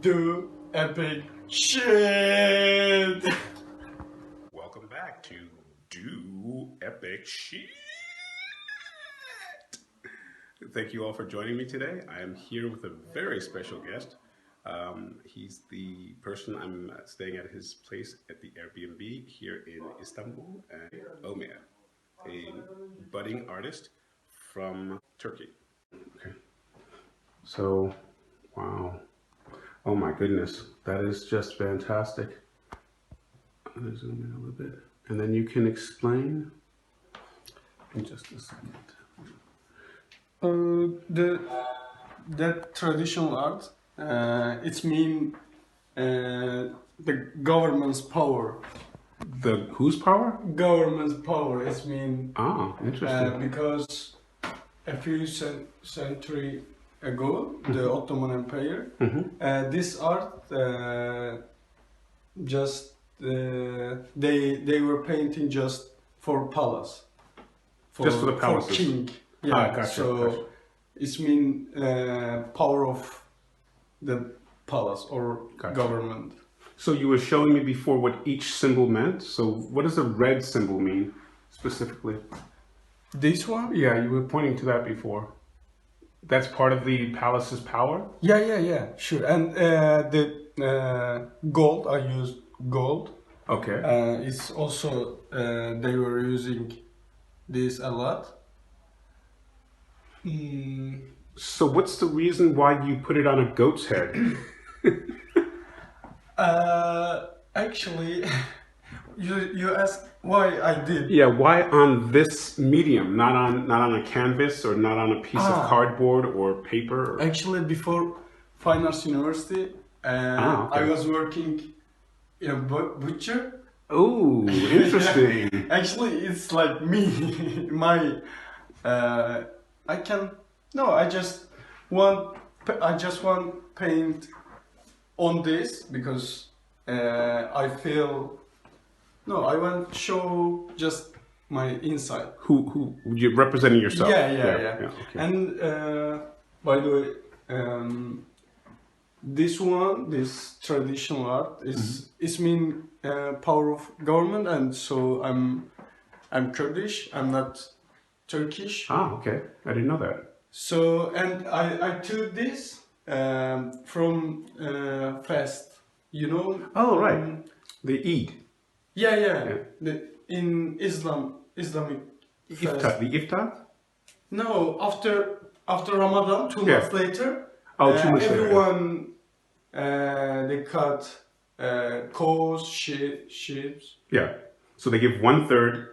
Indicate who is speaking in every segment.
Speaker 1: do epic shit.
Speaker 2: Welcome back to Do Epic Shit. Thank you all for joining me today. I am here with a very special guest. He's the person I'm staying at his place at the Airbnb here in Istanbul, and Omer, a budding artist from Turkey. Okay. So, wow. Oh my goodness, that is just fantastic. I'm gonna zoom in a little bit, and then you can explain in just a second.
Speaker 1: That traditional art, it's mean the government's power.
Speaker 2: The whose power?
Speaker 1: Government's power. It's mean
Speaker 2: interesting.
Speaker 1: because a few century ago, the Ottoman Empire, this art just they were painting just for palace,
Speaker 2: Just for the palaces.
Speaker 1: For king. Yeah,
Speaker 2: gotcha,
Speaker 1: so
Speaker 2: gotcha.
Speaker 1: it's mean power of the palace or
Speaker 2: Gotcha.
Speaker 1: government.
Speaker 2: So you were showing me before what each symbol meant. So what does the red symbol mean specifically?
Speaker 1: This one?
Speaker 2: Yeah, you were pointing to that before. That's part of the palace's power?
Speaker 1: Yeah, sure. And the gold, I used gold.
Speaker 2: Okay.
Speaker 1: It's also, they were using this a lot.
Speaker 2: So what's the reason why you put it on a goat's head?
Speaker 1: Actually, you asked why I did.
Speaker 2: Yeah, why on this medium, not on a canvas or not on a piece of cardboard or paper?
Speaker 1: Actually, before Fine Arts University,
Speaker 2: okay.
Speaker 1: I was working in a butcher.
Speaker 2: Oh, interesting.
Speaker 1: Actually, it's like me. I just want paint on this because I feel. No, I want to show just my inside.
Speaker 2: Who you're representing yourself?
Speaker 1: Yeah.
Speaker 2: Okay.
Speaker 1: And by the way, this traditional art is mean power of government, and so I'm Kurdish. I'm not Turkish.
Speaker 2: Okay. I didn't know that.
Speaker 1: So and I took this from fast, you know.
Speaker 2: Oh, right. The Eid.
Speaker 1: Yeah. In Islamic fast.
Speaker 2: The iftar?
Speaker 1: No, after Ramadan, 2 months later.
Speaker 2: 2 months later.
Speaker 1: Everyone they cut cows, sheep.
Speaker 2: Yeah. So they give 1/3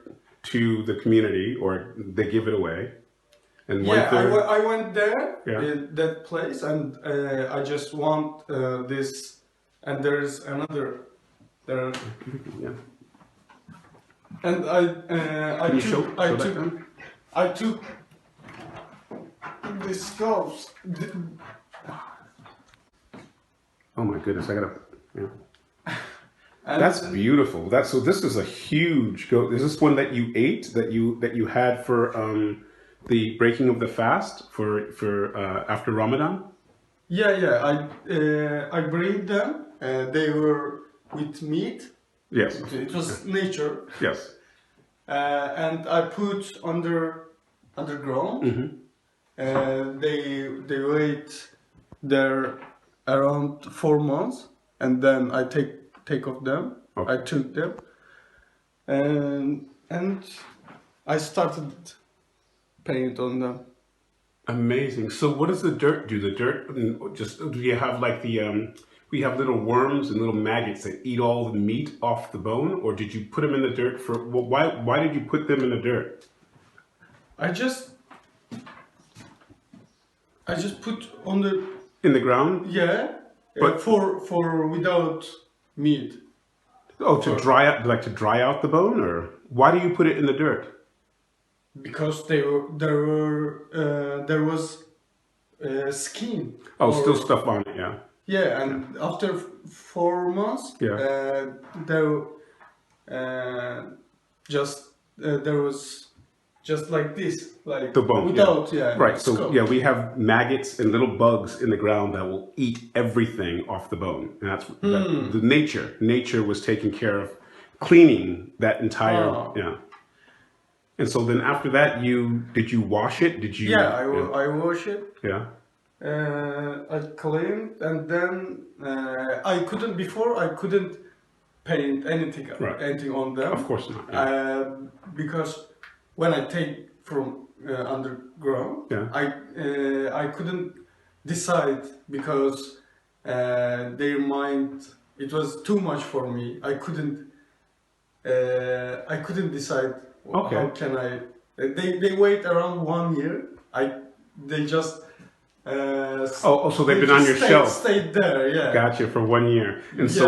Speaker 2: to the community, or they give it away, and 1/3.
Speaker 1: I went there
Speaker 2: Yeah.
Speaker 1: in that place, and I just want this. And there's another there.
Speaker 2: Yeah.
Speaker 1: And
Speaker 2: Can you show that then?
Speaker 1: I took the sculpts.
Speaker 2: Oh my goodness! I gotta. Yeah.
Speaker 1: And
Speaker 2: That's beautiful. So this is a huge goat. Is this one that you ate that you had for the breaking of the fast for after Ramadan?
Speaker 1: Yeah. I bring them. They were with meat.
Speaker 2: Yes.
Speaker 1: It was nature.
Speaker 2: Yes.
Speaker 1: And I put underground. They wait there around 4 months, and then I take off them.
Speaker 2: Okay.
Speaker 1: I took them, and I started paint on them.
Speaker 2: Amazing. So what does the dirt do? The dirt just, do you have like we have little worms and little maggots that eat all the meat off the bone, or did you put them in the dirt for, well, why did you put them in the dirt?
Speaker 1: I just put on
Speaker 2: In the ground?
Speaker 1: but for without meat.
Speaker 2: Oh, to dry out the bone, or why do you put it in the dirt?
Speaker 1: Because there was skin.
Speaker 2: Oh, still stuff on it, yeah.
Speaker 1: Yeah, and after 4 months, there there was just like this, like
Speaker 2: The bone,
Speaker 1: without,
Speaker 2: right. So
Speaker 1: skull.
Speaker 2: yeah, we have maggots and little bugs in the ground that will eat everything off the bone, and that's the nature. Nature was taking care of cleaning that entire And so then after that, did you wash it? Did you?
Speaker 1: Yeah, I wash it.
Speaker 2: Yeah.
Speaker 1: I cleaned, and then I couldn't paint anything on them.
Speaker 2: Of course not. Yeah.
Speaker 1: Because when I take from underground, I couldn't decide because their mind, it was too much for me. I couldn't decide.
Speaker 2: Okay.
Speaker 1: How can I? They wait around 1 year. They just.
Speaker 2: So they've been on your shelf.
Speaker 1: Stayed there, yeah.
Speaker 2: Gotcha, for 1 year. And so,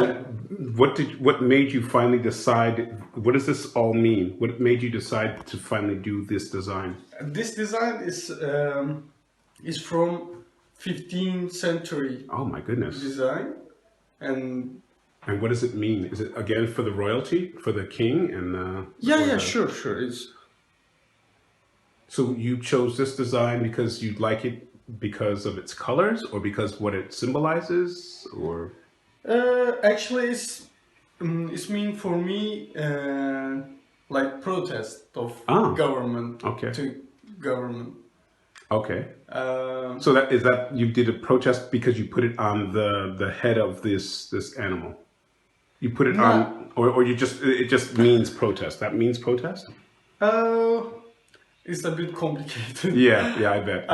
Speaker 2: what made you finally decide? What does this all mean? What made you decide to finally do this design?
Speaker 1: This design is from 15th century.
Speaker 2: Oh my goodness!
Speaker 1: Design, and
Speaker 2: what does it mean? Is it again for the royalty, for the king, and
Speaker 1: sure. It's.
Speaker 2: So you chose this design because you like it because of its colors, or because what it symbolizes, or?
Speaker 1: Actually, it's mean for me like protest of government to government.
Speaker 2: Okay. So that you did a protest because you put it on the head of this animal. You put it on, or it just means protest. That means protest.
Speaker 1: It's a bit complicated.
Speaker 2: Yeah, I bet.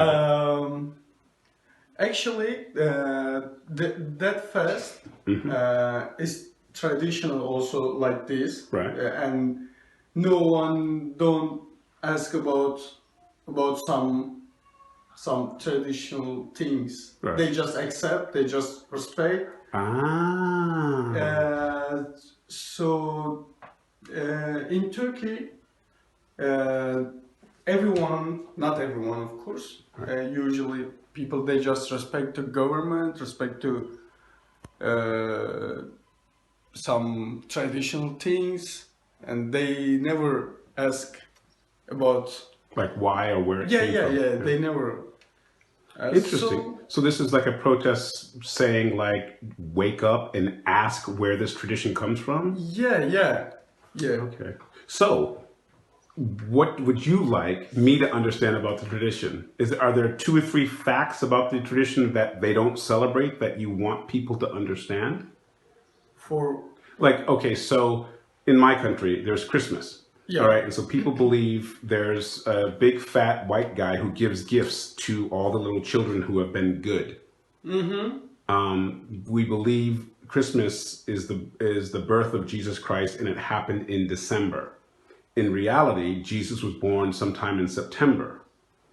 Speaker 1: Actually, that fest is traditional also like this,
Speaker 2: right?
Speaker 1: And no one don't ask about some traditional things.
Speaker 2: Right.
Speaker 1: They just accept. They just respect. So in Turkey. Not everyone, of course. Usually, people they just respect the government, respect to some traditional things, and they never ask about
Speaker 2: like why or where it came from.
Speaker 1: Yeah. They never.
Speaker 2: Interesting. So this is like a protest saying, like, wake up and ask where this tradition comes from.
Speaker 1: Yeah.
Speaker 2: Okay. So, what would you like me to understand about the tradition? Are there 2 or 3 facts about the tradition that they don't celebrate that you want people to understand? Okay, so in my country, there's Christmas. Yeah. All right, and so people believe there's a big fat white guy who gives gifts to all the little children who have been good. We believe Christmas is the birth of Jesus Christ, and it happened in December. In reality, Jesus was born sometime in September,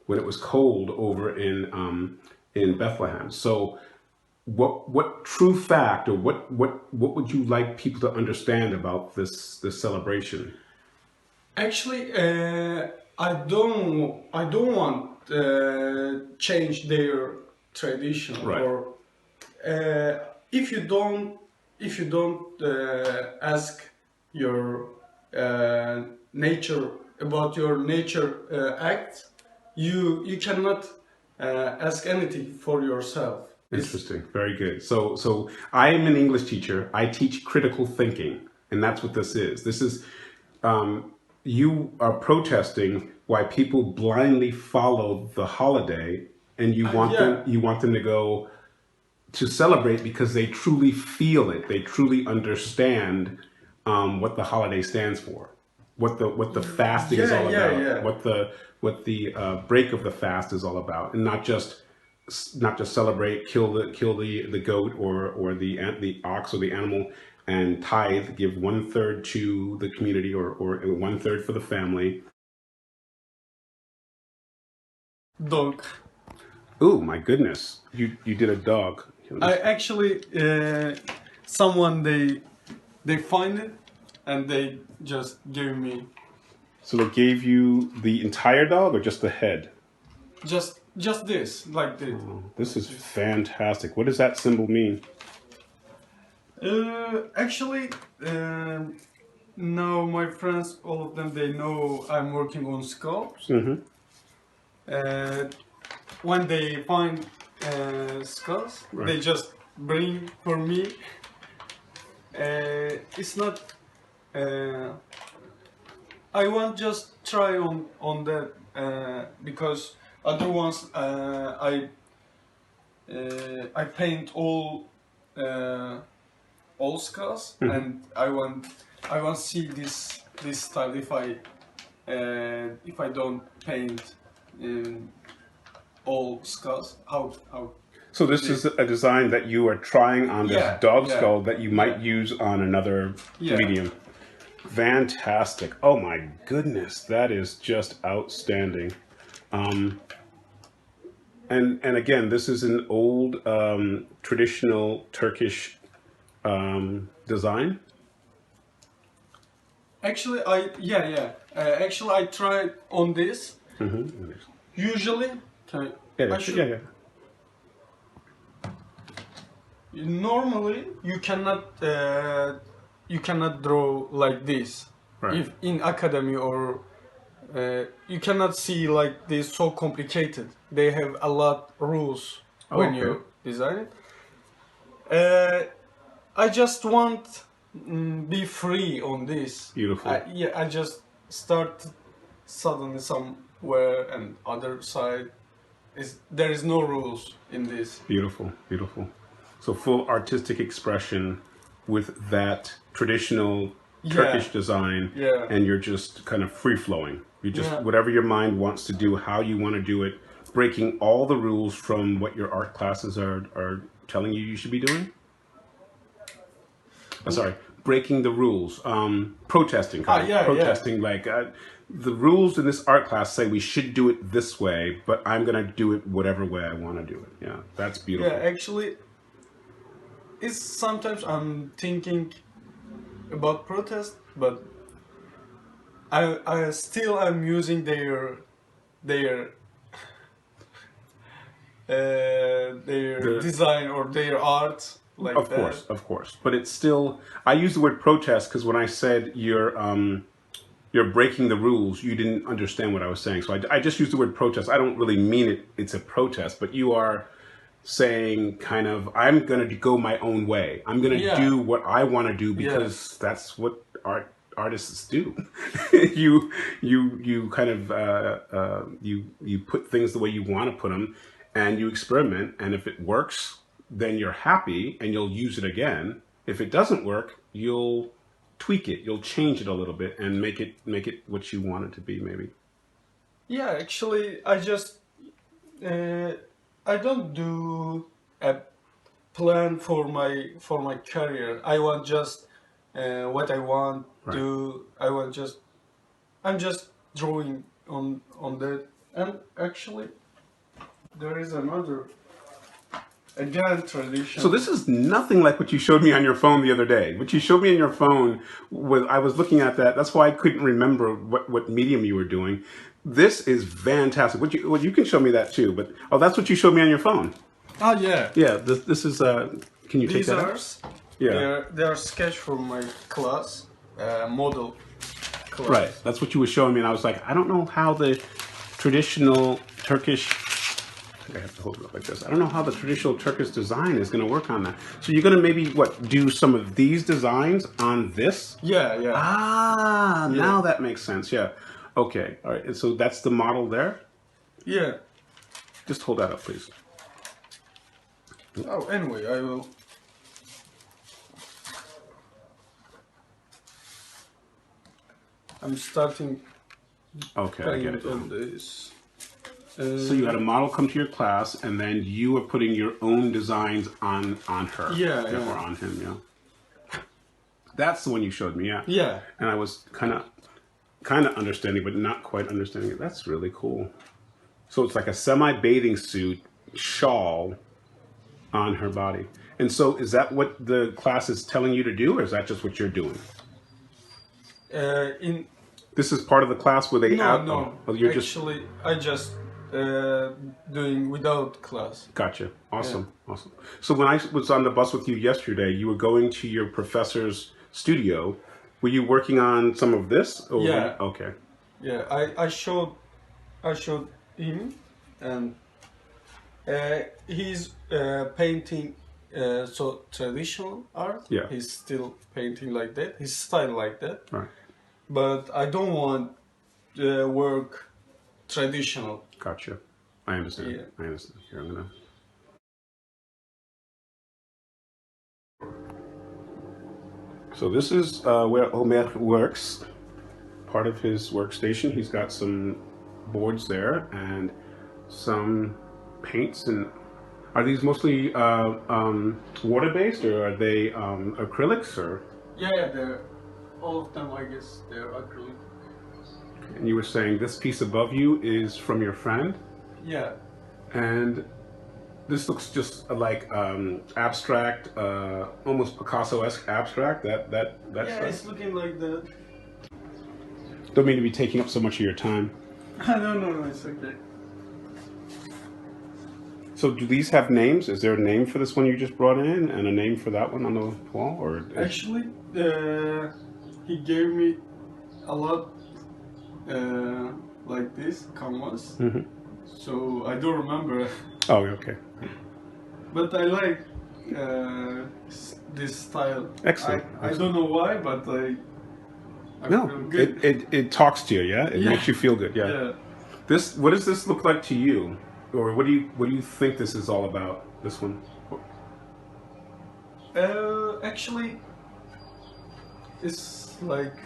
Speaker 2: when it was cold over in Bethlehem. So, what true fact, or what would you like people to understand about this celebration?
Speaker 1: Actually, I don't want change their tradition,
Speaker 2: right.
Speaker 1: Or if you don't ask your nature about your nature act, you cannot ask anything for yourself.
Speaker 2: Interesting. Very good. So I am an English teacher. I teach critical thinking, and that's what this is. This is you are protesting why people blindly follow the holiday, and you want them to go to celebrate because they truly feel it. They truly understand what the holiday stands for, what the fasting is all about, what the break of the fast is all about, and not just celebrate, kill the goat or the ox or the animal, and tithe, give 1/3 to the community or 1/3 for the family.
Speaker 1: Dog.
Speaker 2: Oh my goodness! You did a dog.
Speaker 1: I actually someone they find it and they just gave me.
Speaker 2: So they gave you the entire dog or just the head?
Speaker 1: Just this, like this.
Speaker 2: Oh, this is fantastic. What does that symbol mean?
Speaker 1: Actually, now my friends, all of them, they know I'm working on sculpts. When they find skulls, they just bring for me. It's not. I want just try on that because other ones I paint all skulls, and I want see this style if I don't paint all skulls. How
Speaker 2: So this is a design that you are trying on this dog skull that you might use on another medium. Fantastic. Oh my goodness, that is just outstanding. And again, this is an old traditional Turkish design.
Speaker 1: Actually, actually, I tried on this. Usually, normally you cannot draw like this. If in academy or you cannot see like this so complicated. They have a lot rules when you design it. I just want be free on this.
Speaker 2: Beautiful.
Speaker 1: I just start suddenly somewhere and other side there is no rules in this.
Speaker 2: Beautiful, beautiful. So full artistic expression with that traditional Turkish design, and you're just kind of free flowing. You just whatever your mind wants to do, how you want to do it, breaking all the rules from what your art classes are telling you should be doing. Sorry, breaking the rules, protesting, protesting. Like the rules in this art class say we should do it this way, but I'm gonna do it whatever way I want to do it. Yeah, that's beautiful.
Speaker 1: Yeah, actually, it's sometimes I'm thinking about protest, but I still am using their design or their art. Like
Speaker 2: of course, but it's still. I use the word protest because when I said you're breaking the rules, you didn't understand what I was saying. So I just used the word protest. I don't really mean it. It's a protest, but you are saying kind of I'm going to go my own way. I'm going to do what I want to do because that's what artists do. you kind of you put things the way you want to put them, and you experiment. And if it works, then you're happy and you'll use it again. If it doesn't work, you'll tweak it, you'll change it a little bit and make it what you want it to be, maybe.
Speaker 1: Yeah, actually, I just I don't do a plan for my career. I want just what I want to. I'm just drawing on that. And actually, there is another. Again, tradition.
Speaker 2: So this is nothing like what you showed me on your phone the other day. What you showed me on your phone was, I was looking at that. That's why I couldn't remember what medium you were doing. This is fantastic. You can show me that too. But that's what you showed me on your phone.
Speaker 1: Oh yeah.
Speaker 2: Yeah. This is. Can you take that out?
Speaker 1: Yeah. They are sketched from my class, model class.
Speaker 2: Right. That's what you were showing me, and I was like, I don't know how the traditional Turkish. I think I have to hold it up like this. I don't know how the traditional Turkish design is going to work on that. So you're going to maybe, do some of these designs on this?
Speaker 1: Yeah.
Speaker 2: Now that makes sense. Yeah. Okay. All right. And so that's the model there?
Speaker 1: Yeah.
Speaker 2: Just hold that up, please.
Speaker 1: Oh, anyway, I will. I'm starting.
Speaker 2: Okay, I get it.
Speaker 1: On this.
Speaker 2: So you had a model come to your class, and then you were putting your own designs on her. Or on him, yeah. That's the one you showed me, yeah.
Speaker 1: Yeah.
Speaker 2: And I was kind of understanding, but not quite understanding it. That's really cool. So it's like a semi-bathing suit shawl on her body. And so is that what the class is telling you to do, or is that just what you're doing? This is part of the class where they
Speaker 1: No.
Speaker 2: You're
Speaker 1: actually, I just doing without class.
Speaker 2: Gotcha. Awesome. So when I was on the bus with you yesterday, you were going to your professor's studio, Were you working on some of this? Or
Speaker 1: Yeah.
Speaker 2: Okay.
Speaker 1: Yeah, I showed him, and he's painting so traditional art.
Speaker 2: Yeah.
Speaker 1: He's still painting like that. His style like that.
Speaker 2: Right.
Speaker 1: But I don't want work traditional.
Speaker 2: Gotcha. I understand.
Speaker 1: Yeah.
Speaker 2: I understand. Here, I'm gonna. So this is where Omer works. Part of his workstation. He's got some boards there and some paints. And are these mostly water-based, or are they acrylics, or?
Speaker 1: Yeah, they're all of them. I guess they're acrylic.
Speaker 2: And you were saying this piece above you is from your friend,
Speaker 1: Yeah.
Speaker 2: and this looks just like abstract, almost Picasso-esque abstract. That
Speaker 1: Yeah,
Speaker 2: stuff.
Speaker 1: it's looking like that.
Speaker 2: Don't mean to be taking up so much of your time.
Speaker 1: No, it's okay.
Speaker 2: So do these have names? Is there a name for this one you just brought in, and a name for that one on the wall, or?
Speaker 1: Actually, he gave me a lot like this canvas, so I don't remember.
Speaker 2: Oh, okay.
Speaker 1: But I like this style.
Speaker 2: Excellent.
Speaker 1: I don't know why, but I
Speaker 2: No,
Speaker 1: feel good.
Speaker 2: it talks to you, yeah. It
Speaker 1: Yeah.
Speaker 2: makes you feel good, yeah.
Speaker 1: Yeah.
Speaker 2: What does this look like to you, or what do you think this is all about? This one.
Speaker 1: Actually, it's like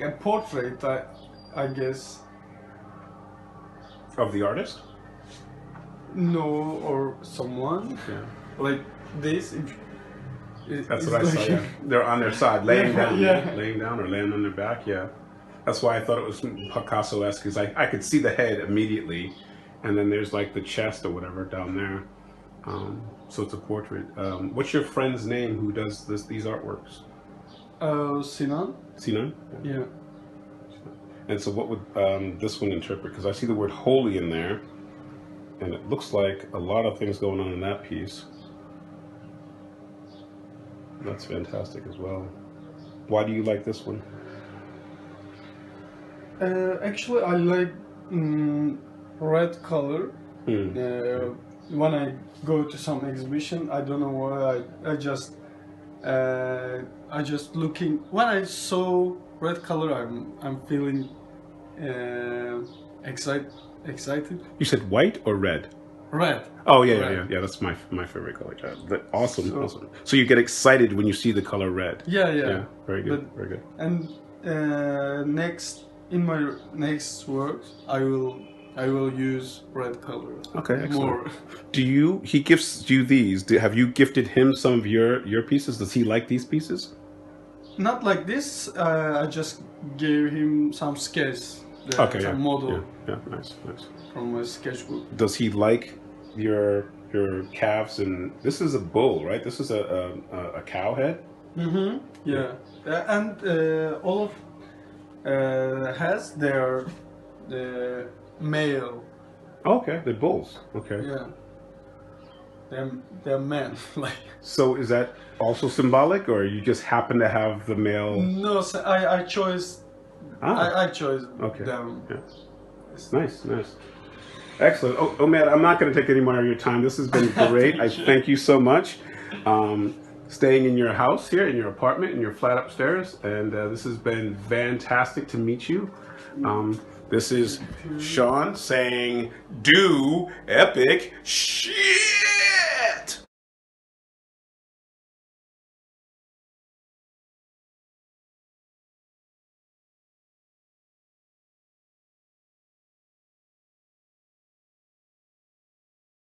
Speaker 1: a portrait. I guess.
Speaker 2: Of the artist?
Speaker 1: No, or someone
Speaker 2: Yeah.
Speaker 1: like this.
Speaker 2: That's
Speaker 1: it's
Speaker 2: what I saw.
Speaker 1: like-
Speaker 2: Yeah. They're on their side, laying down,
Speaker 1: Yeah.
Speaker 2: laying down, or laying on their back. Yeah. That's why I thought it was Picasso-esque, because I could see the head immediately, and then there's like the chest or whatever down there. So it's a portrait. What's your friend's name who does these artworks?
Speaker 1: Sinan.
Speaker 2: Sinan?
Speaker 1: Yeah.
Speaker 2: And so what would this one interpret? Because I see the word holy in there, and it looks like a lot of things going on in that piece. That's fantastic as well. Why do you like this one?
Speaker 1: Actually, I like red color. When I go to some exhibition, I don't know why. I just looking. When I saw red color, I'm feeling excited.
Speaker 2: You said white or red?
Speaker 1: Red.
Speaker 2: Oh yeah,
Speaker 1: Red.
Speaker 2: yeah. That's my favorite color. Awesome, awesome. So you get excited when you see the color red.
Speaker 1: Yeah.
Speaker 2: Very good, very good.
Speaker 1: And in my next work, I will use red color.
Speaker 2: Okay, excellent.
Speaker 1: More.
Speaker 2: He gifts you these? Have you gifted him some of your pieces? Does he like these pieces?
Speaker 1: Not like this. I just gave him some sketches.
Speaker 2: Okay,
Speaker 1: some
Speaker 2: yeah.
Speaker 1: model
Speaker 2: Yeah, nice.
Speaker 1: from my sketchbook.
Speaker 2: Does he like your calves? And this is a bull, right? This is a cow head.
Speaker 1: Mm-hmm. Yeah, and all of has their male.
Speaker 2: Okay, they're bulls. Okay.
Speaker 1: Yeah. They're men. Like.
Speaker 2: So is that also symbolic, or you just happen to have the male?
Speaker 1: No, so I chose. I chose them.
Speaker 2: Yeah. Nice. Excellent. Omer, I'm not going to take any more of your time. This has been great. I thank you so much. Staying in your house here, in your apartment, in your flat upstairs, and this has been fantastic to meet you. This is Sean saying, "Do epic shit."